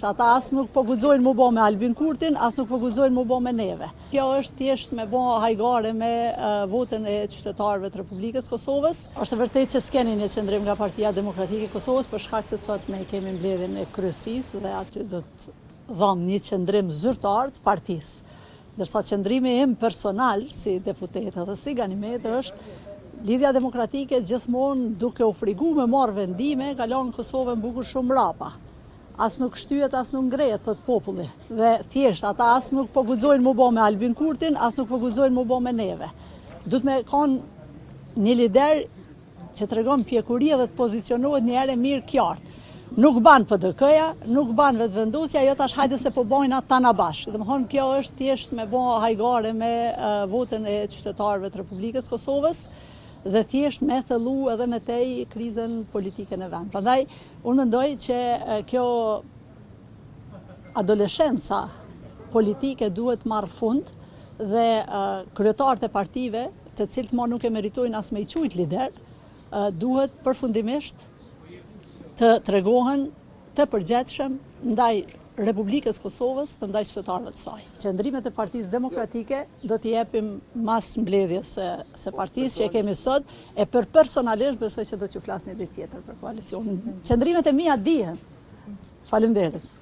ata as nuk po guxojnë mu bo me Albin Kurtin, as nuk po guxojnë mu bo me neve. Kjo është thjesht me bo hajgare me votën e qytetarëve të Republikës Kosovës. Është vërtet që s'keni një qëndrim nga Partia Demokratike e Kosovës, për shkak se sot ne kemi mbledhjen e kryesisë dhe aty do të dham një qëndrim zyrtar të partisë. Ndërsa qëndrimi im personal si deputet dhe si Ganimet është Lidhja Demokratike gjithmonë duke u frigu me marrë vendime, ka lanë Kosovën bukur shumë mrapa. As nuk shtyhet, as nuk ngrehet, thot populli. Dhe thjesht, ata as nuk po guxojnë mu bo me Albin Kurtin, as nuk po guxojnë mu bo me neve. Duhet me kanë një lider që tregon pjekuria dhe të pozicionohet një herë mirë qartë. Nuk ban PDK-ja, nuk ban vetëvendosja, jo tash hajde se po bojnë atë tana bashkë. Domethënë kjo është thjesht me bo hajgare me votën e qytetarëve të Republikës Kosovës dhe thjesht me thellu edhe me tej krizën politike në vend. Prandaj, unë mendoj që kjo adoleshenca politike duhet marrë fund dhe kryetarët e partive, të cilët ma nuk e meritojnë as me i quajt lider, duhet përfundimisht të tregohen të përgjithshëm ndaj Republikës Kosovës të ndaj qytetarëve të saj. Qëndrimet e Partisë Demokratike do t'i jepim mas mbledhjes se partisë që e kemi sot, e për personalisht besoj që do t'ju flas një ditë tjetër për koalicionin. Qëndrimet e mia dihen. Faleminderit.